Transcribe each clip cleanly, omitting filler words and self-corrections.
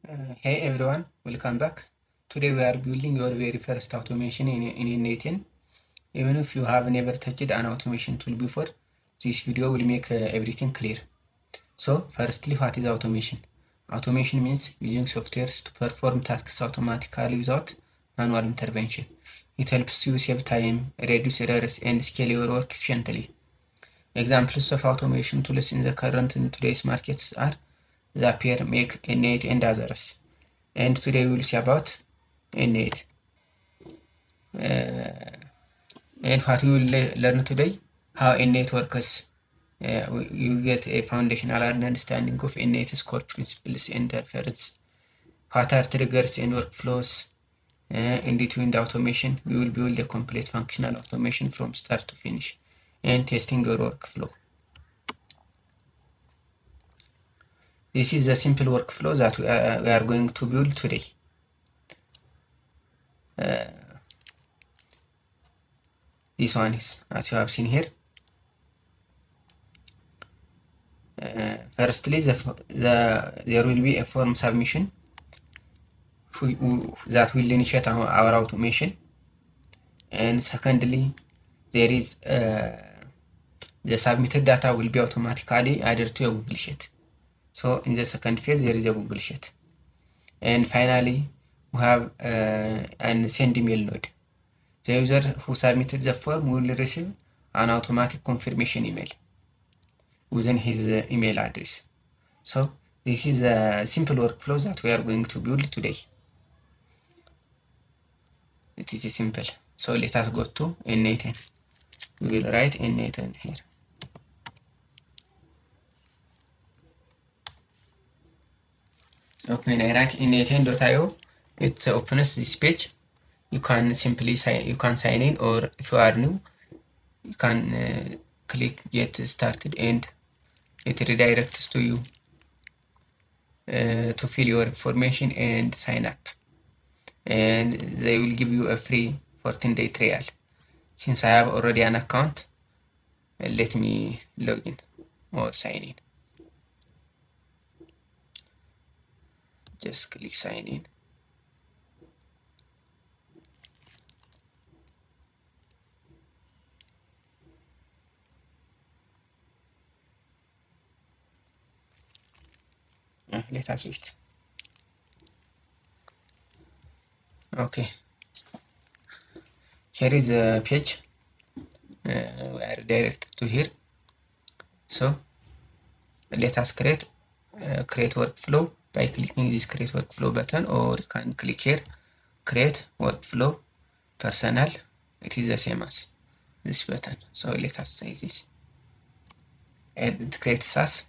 Hey everyone, welcome back. Today we are building your very first automation in N8N. Even if you have never touched an automation tool before, this video will make everything clear. So, firstly, what is automation? Automation means using softwares to perform tasks automatically without manual intervention. It helps you save time, reduce errors, and scale your work efficiently. Examples of automation tools in the current and today's markets are Zapier, Make, N8, and others. And today we will see about N8. And what we will learn today, how N8 works. You get a foundational understanding of N8's core principles and efforts. What are triggers and workflows? In between the automation, we will build a complete functional automation from start to finish and testing your workflow. This is a simple workflow that we are going to build today. This one is, as you have seen here. Firstly, there will be a form submission that will initiate our automation. And secondly, there is the submitted data will be automatically added to a Google Sheet. So in the second phase, there is a Google Sheet. And finally, we have an send email node. The user who submitted the form will receive an automatic confirmation email within his email address. So this is a simple workflow that we are going to build today. It is simple. So let us go to N8N. We will write N8N here. So when I write N8N.io, it opens this page. You can simply sign in, or if you are new, you can click get started, and it redirects to you to fill your information and sign up. And they will give you a free 14-day trial. Since I have already an account, let me log in or sign in. Just click sign in. Let us wait. Okay. Here is a page. We are directed to here. So let us create workflow by clicking this create workflow button, or you can click here create workflow personal. It is the same as this button. So let us say this, and it creates us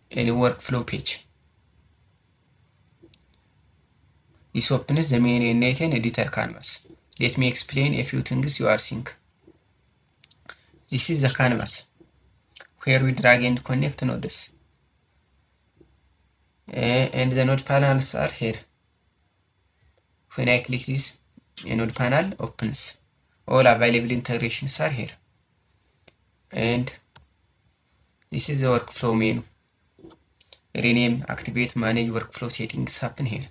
a workflow page. This opens the main N8N editor canvas. Let me explain a few things you are seeing. This is the canvas where we drag and connect nodes. And the node panels are here. When I click this, a node panel opens. All available integrations are here. And this is the workflow menu. Rename, activate, manage workflow settings happen here.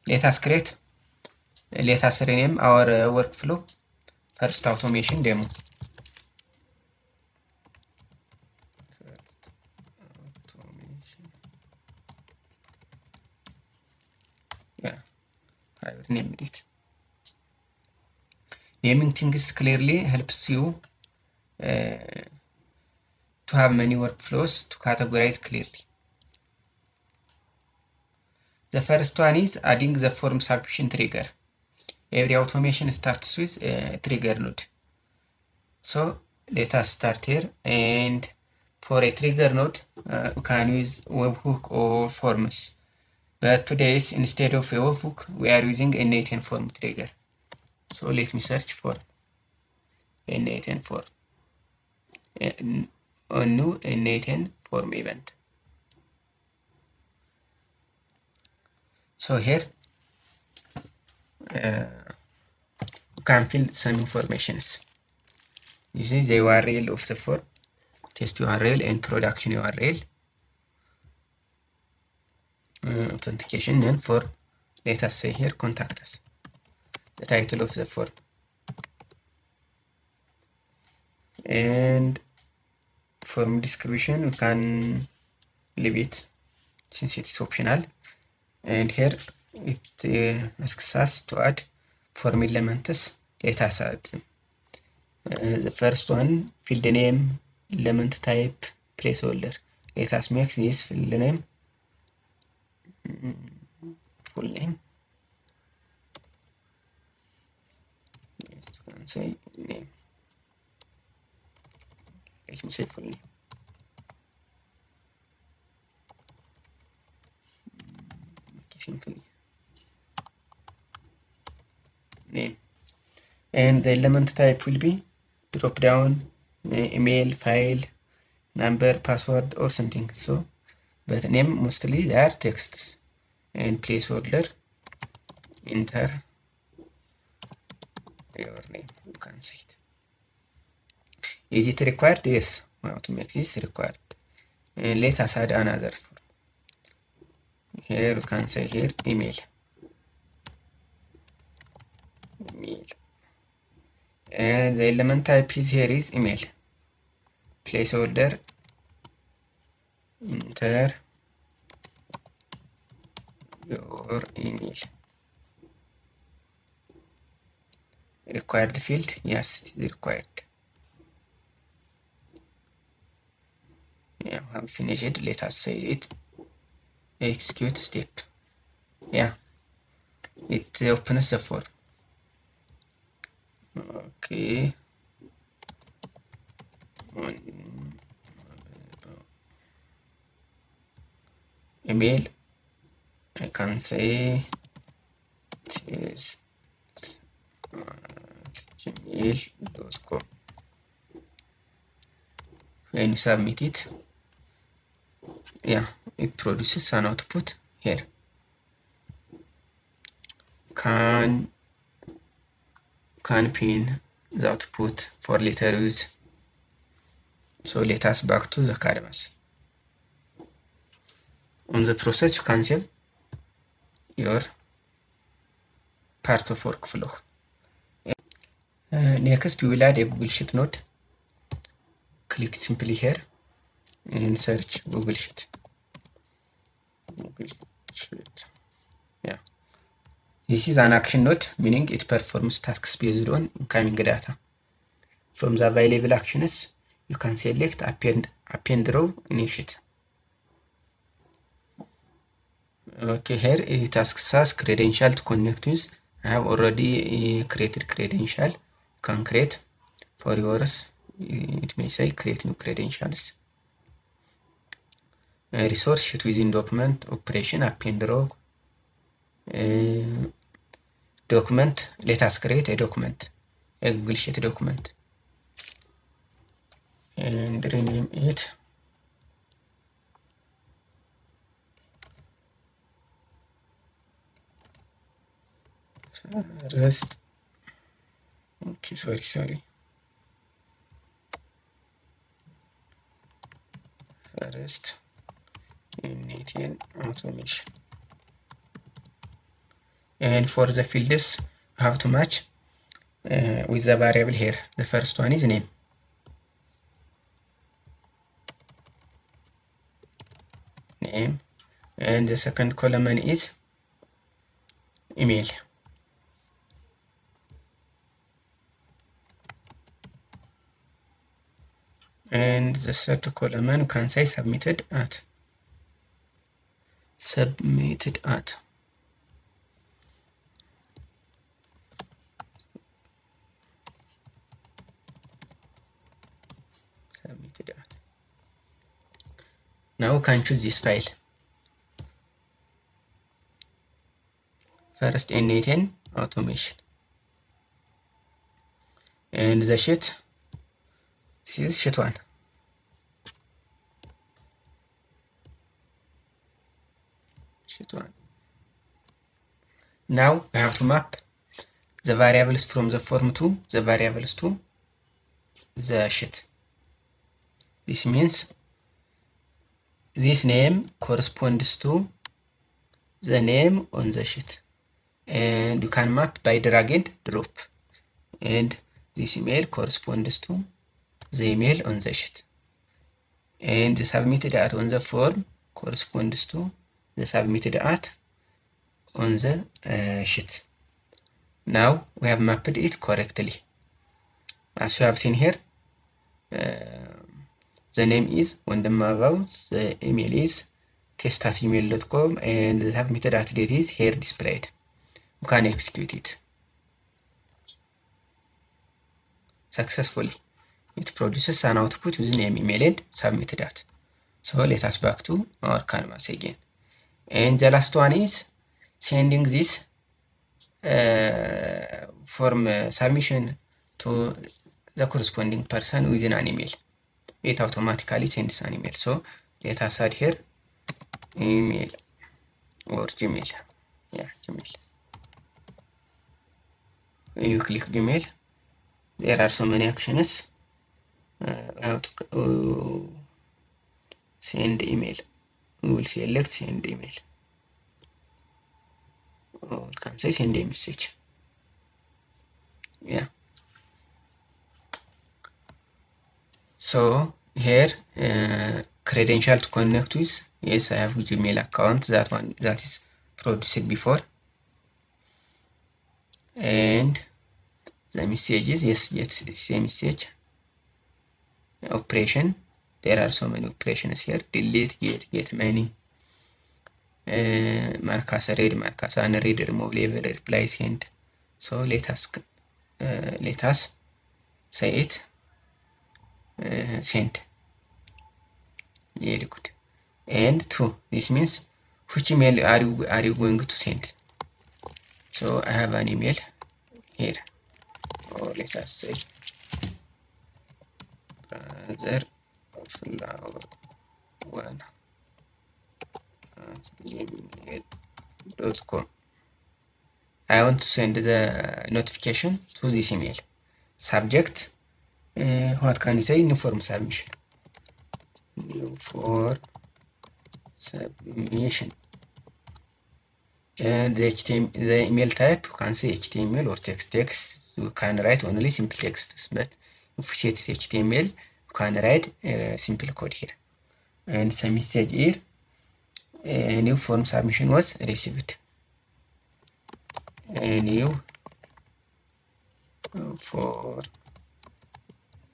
Let us rename our workflow first automation demo. Yeah, I named it. Naming things clearly helps you to have many workflows to categorize clearly. The first one is adding the form submission trigger. Every automation starts with a trigger node. So let us start here, and for a trigger node, we can use webhook or forms. But today, instead of a webhook, we are using a N8N form trigger. So let me search for N8N form. A new N8N form event. So here you can fill some informations. This is the URL of the form, test URL and production URL. authentication, and for, let us say here, contact us, the title of the form, and form description we can leave it since it's optional, and here it asks us to add form elements. Let us add them. The first one, field name, element type, placeholder. Let us make this field name full name. Yes, you can say name. Let me say full name. Simply name, and the element type will be drop down, email, file, number, password, or something. So, but name mostly they are texts, and placeholder, enter your name. You can see it. Is it required? Yes. How to make this required? And let us add another form. Here you can say here email. And the element type is here is email. Placeholder, enter your email. Required field, yes, it is required. Yeah, we have finished. Let us say it. Execute step. Yeah, it opens the form. Okay. Email, I can say gmail.com. When you submit it, yeah, it produces an output here. Can pin the output for later use. So let us back to the canvas. On the process, you can save your part of workflow. Next, we will add a Google Sheet node. Click simply here and search Google Sheet. Google Sheet. Yeah. This is an action node, meaning it performs tasks based on incoming data. From the available actions, you can select append row in a sheet. Okay, here it asks us credential to connect with. I have already created credential. You can create for yours. It may say create new credentials. Resource sheet within document, operation, append row. Document, let us create a document, a Google Sheet document, and rename it first. Okay, sorry. First N18 automation. And for the fields, you have to match with the variable here. The first one is name. Name. And the second column is email. And the third column you can say submitted at. Submitted at. Now we can choose this file. First N18 automation. And the sheet, this is sheet 1. Sheet 1. Now we have to map the variables from the form to the variables to the sheet. This means this name corresponds to the name on the sheet, and you can map by drag and drop, and this email corresponds to the email on the sheet, and the submitted at on the form corresponds to the submitted at on the sheet. Now we have mapped it correctly. As you have seen here, the name is ወንድማባው, the email is test@gmail.com, and the submitted at date is here displayed. You can execute it successfully. It produces an output with name, email, and submitted at. So let us back to our canvas again. And the last one is sending this form submission to the corresponding person within an email. It automatically sends an email. So let us add here email or Gmail. Yeah, Gmail. When you click Gmail, there are so many actions. How to send email. We will select send email, or can say send a message. Yeah. So here, credential to connect with. Yes, I have a Gmail account. That one that is produced before. And the messages, yes, same message. Operation. There are so many operations here. Delete, get many. Mark as read, mark as unread, remove label, reply, send. So let us say it. Send. Very good. And true. This means which email are you going to send? So I have an email here. Or let us say brother flower one gmail.com. I want to send the notification to this email. Subject, what can you say? New form submission. New form submission. And the email type, you can say HTML or text. You can write only simple texts, but if you set HTML, you can write simple code here. And some message here, a new form submission was received. A new form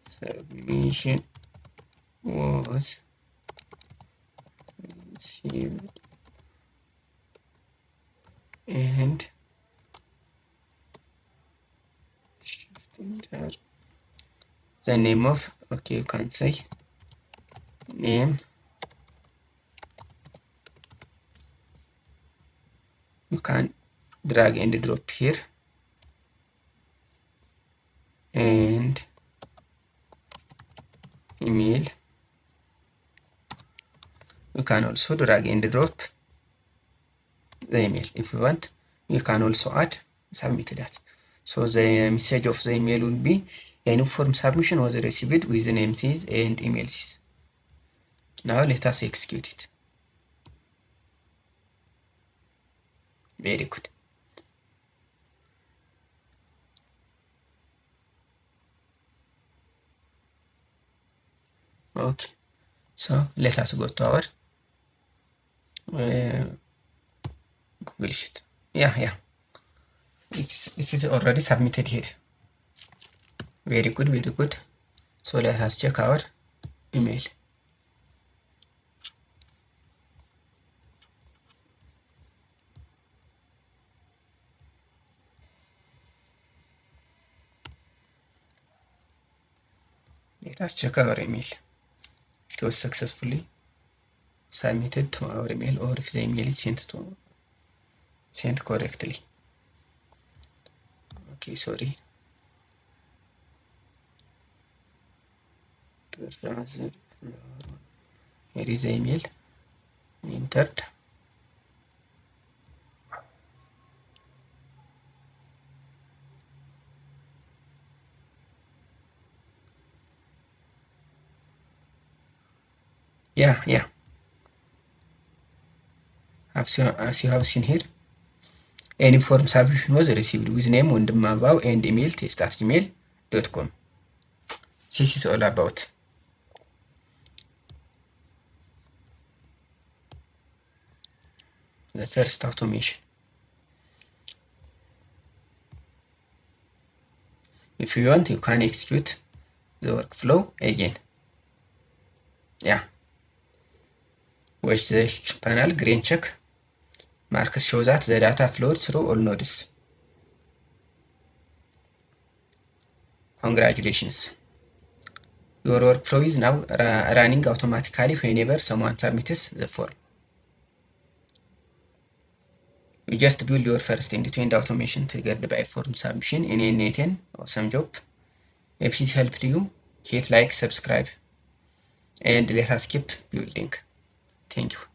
submission was received, and the name of, okay, you can say name. You can drag and drop here, and email. You can also drag and drop the email if you want. You can also add submit that. So the message of the email will be a new form submission was received with the name is and email is. Now let us execute it. Very good. Okay, so let us go to our Google Sheet. Yeah, it is already submitted here. Very good. So let us check our email. Let us check our email. It was successfully submitted to our email, or if the email is sent correctly. Okay, sorry. Here is the email entered. Yeah. as you have seen here, any form submission was received with name wondimabaw and email test@gmail.com. This is all about the first automation. If you want, you can execute the workflow again. Yeah. Watch the panel, green check. Marks shows that the data flowed through all nodes. Congratulations. Your workflow is now running automatically whenever someone submits the form. You just build your first end-to-end automation triggered by form submission in n8n. Awesome job. If this helped you, hit like, subscribe, and let us keep building. Thank you.